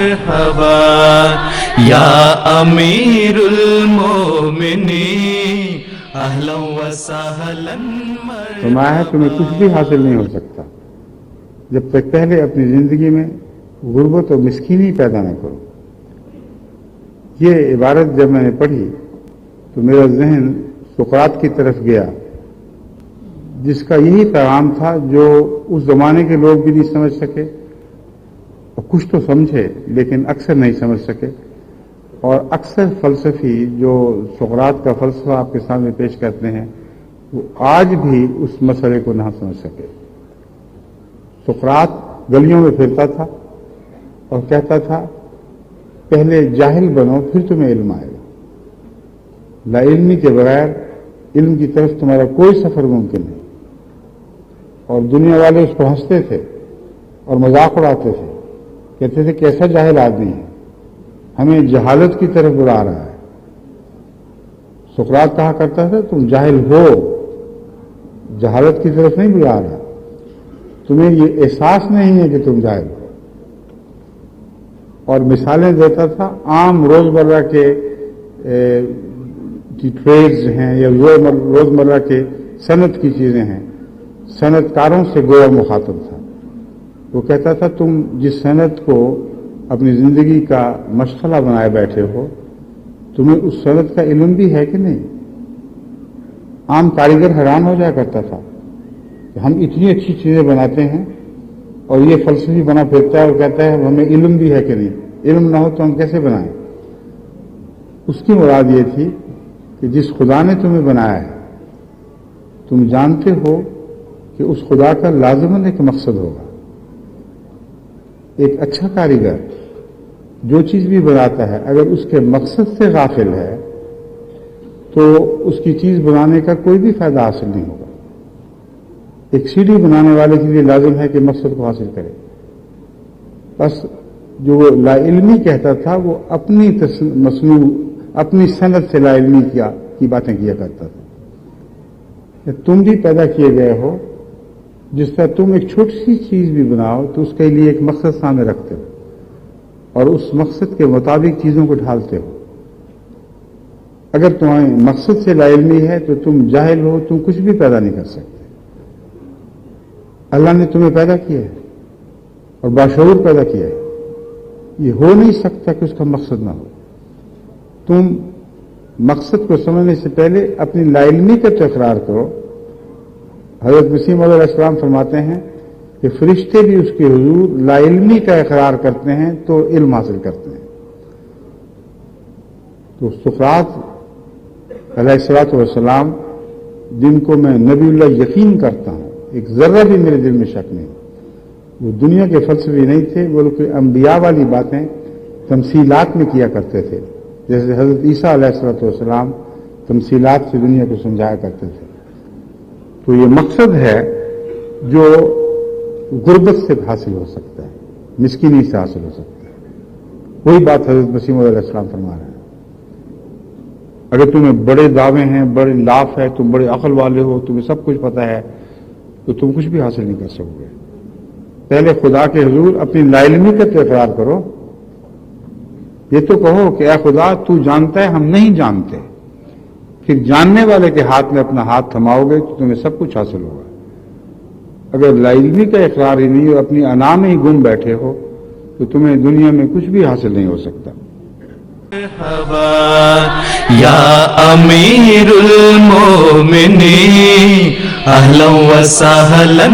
مرحبا یا امیر المومنین اہلا وسہلا فرمایا ہے تمہیں کچھ بھی حاصل نہیں ہو سکتا جب تک پہلے اپنی زندگی میں غربت اور مسکینی پیدا نہ کرو۔ یہ عبارت جب میں نے پڑھی تو میرا ذہن سقراط کی طرف گیا، جس کا یہی پیغام تھا جو اس زمانے کے لوگ بھی نہیں سمجھ سکے، اور کچھ تو سمجھے لیکن اکثر نہیں سمجھ سکے، اور اکثر فلسفی جو سقراط کا فلسفہ آپ کے سامنے پیش کرتے ہیں وہ آج بھی اس مسئلے کو نہ سمجھ سکے۔ سقراط گلیوں میں پھرتا تھا اور کہتا تھا پہلے جاہل بنو پھر تمہیں علم آئے گا، لا علمی کے بغیر علم کی طرف تمہارا کوئی سفر ممکن نہیں۔ اور دنیا والے اس کو ہنستے تھے اور مذاق اڑاتے تھے، کہتے تھے کیسا جاہل آدمی ہے، ہمیں جہالت کی طرف بلا رہا ہے۔ سقراط کہا کرتا تھا تم جاہل ہو، جہالت کی طرف نہیں بلا رہا، تمہیں یہ احساس نہیں ہے کہ تم جاہل ہو۔ اور مثالیں دیتا تھا عام روزمرہ کے ٹریڈز ہیں یا روزمرہ کے صنعت کی چیزیں ہیں، صنعت کاروں سے گویا مخاطب تھا۔ وہ کہتا تھا تم جس صنعت کو اپنی زندگی کا مشغلہ بنائے بیٹھے ہو، تمہیں اس صنعت کا علم بھی ہے کہ نہیں؟ عام کاریگر حیران ہو جایا کرتا تھا کہ ہم اتنی اچھی چیزیں بناتے ہیں اور یہ فلسفی بنا پھرتا ہے اور کہتا ہے ہمیں علم بھی ہے کہ نہیں، علم نہ ہو تو ہم کیسے بنائیں؟ اس کی مراد یہ تھی کہ جس خدا نے تمہیں بنایا ہے تم جانتے ہو کہ اس خدا کا لازماً ایک مقصد ہوگا۔ ایک اچھا کاریگر جو چیز بھی بناتا ہے اگر اس کے مقصد سے غافل ہے تو اس کی چیز بنانے کا کوئی بھی فائدہ حاصل نہیں ہوگا۔ ایک سیڑھی بنانے والے کے لیے لازم ہے کہ مقصد کو حاصل کرے۔ بس جو لا علمی کہتا تھا وہ اپنی مصنوع اپنی صنعت سے لا علمی کی باتیں کیا کرتا تھا کہ تم بھی پیدا کیے گئے ہو، جس طرح تم ایک چھوٹی سی چیز بھی بناؤ تو اس کے لیے ایک مقصد سامنے رکھتے ہو اور اس مقصد کے مطابق چیزوں کو ڈھالتے ہو۔ اگر تمہارے مقصد سے لا علمی ہے تو تم جاہل ہو، تم کچھ بھی پیدا نہیں کر سکتے۔ اللہ نے تمہیں پیدا کیا ہے اور باشعور پیدا کیا ہے، یہ ہو نہیں سکتا کہ اس کا مقصد نہ ہو۔ تم مقصد کو سمجھنے سے پہلے اپنی لا علمی کا تو اقرار کرو۔ حضرت مسیح موعود علیہ السلام فرماتے ہیں کہ فرشتے بھی اس کے حضور لا علمی کا اقرار کرتے ہیں تو علم حاصل کرتے ہیں۔ تو سقراط علیہ السلام جن کو میں نبی اللہ یقین کرتا ہوں، ایک ذرہ بھی میرے دل میں شک نہیں، وہ دنیا کے فلسفی نہیں تھے، بلکہ انبیاء والی باتیں تمثیلات میں کیا کرتے تھے، جیسے حضرت عیسیٰ علیہ السلام تمثیلات سے دنیا کو سمجھایا کرتے تھے۔ تو یہ مقصد ہے جو غربت سے حاصل ہو سکتا ہے، مسکینی سے حاصل ہو سکتا ہے۔ وہی بات حضرت مسیح موعود علیہ السلام فرما رہے ہیں۔ اگر تمہیں بڑے دعوے ہیں، بڑے لاف ہے، تم بڑے عقل والے ہو، تمہیں سب کچھ پتہ ہے، تو تم کچھ بھی حاصل نہیں کر سکو گے۔ پہلے خدا کے حضور اپنی لا علمی کا تو اقرار کرو، یہ تو کہو کہ اے خدا تو جانتا ہے ہم نہیں جانتے، پھر جاننے والے کے ہاتھ میں اپنا ہاتھ تھماؤ گے تو تمہیں سب کچھ حاصل ہوگا۔ اگر لا علمی کا اقرار ہی نہیں اور اپنی انا میں ہی گم بیٹھے ہو تو تمہیں دنیا میں کچھ بھی حاصل نہیں ہو سکتا۔ مرحبا یا امیر المومنین اہلا وسہلا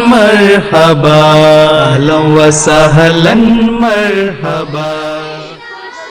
مرحبا اہلا وسہلا مرحبا۔